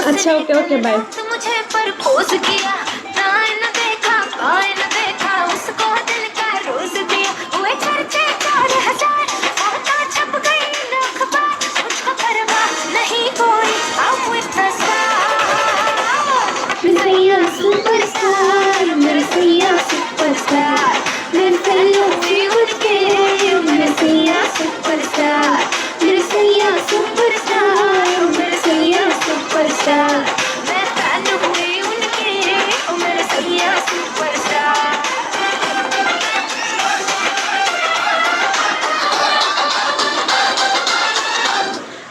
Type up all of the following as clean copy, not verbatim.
अच्छा okay okay bye. मुझे propose किया, ना देखा न देखा उसको दिल का रोज दिया, हुए चर्चे 4000, फोटो छप गई अखबार, मुझको परवाह नहीं कोई, I'm with the stars, मेरा सुपरस्टार, मेरा सुपरस्टार, मेरे सैया से उड़ के, मेरे सैया सुपरस्टार, मेरे सैया सुपरस्टार, मेरे सैया सुपरस्टार, मैं फैन हुई उनकी, ओ मेरे सैया सुपरस्टार।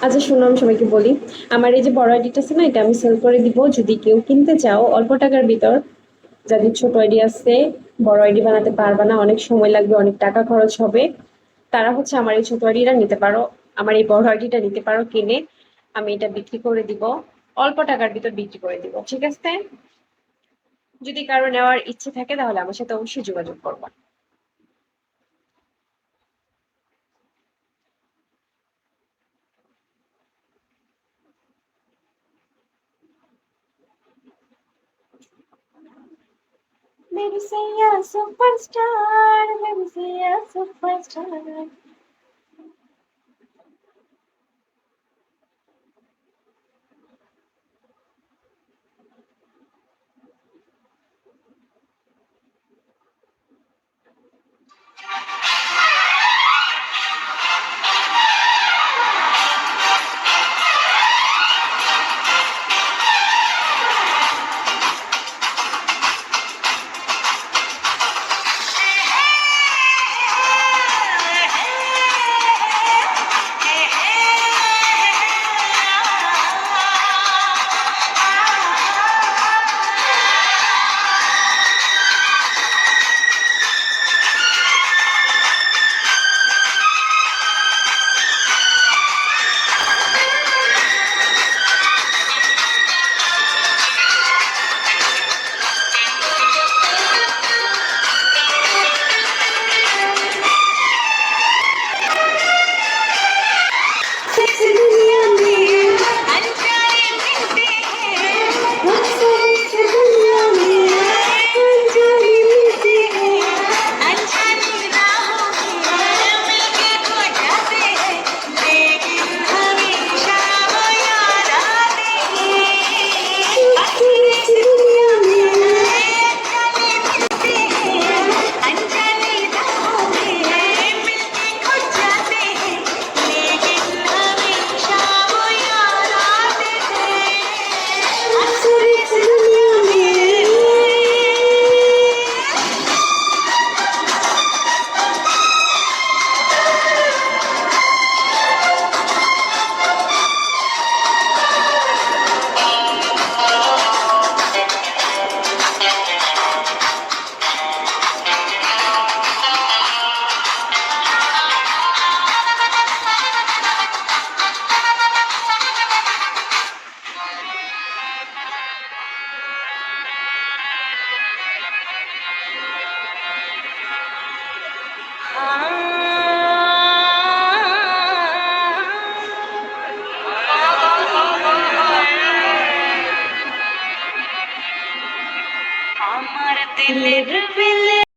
আচ্ছা শোনো, আমি সবাইকে বলি, আমার এই যে বড় আইডিটা আছে না, এটা আমি সেল করে দিব। যদি কেউ কিনতে চাও অল্প টাকার ভিতর, যাদের ছোট আইডি আছে, বড় আইডি বানাতে পারবে না, অনেক সময় লাগবে, অনেক টাকা খরচ হবে, তারা হচ্ছে আমার এই ছোট আইডিটা নিতে পারো, আমার এই বড় আইডিটা নিতে পারো কিনে। আমি এটা বিক্রি করে দিব, অল্প টাকার ভিতর বিক্রি করে দিব, ঠিক আছে? যদি কারো নেওয়ার ইচ্ছে থাকে তাহলে আমার সাথে অবশ্যই যোগাযোগ করবা। मेरी सैया सुपरस्टार, मेरी सैया सुपरस्टार। আমার দিলে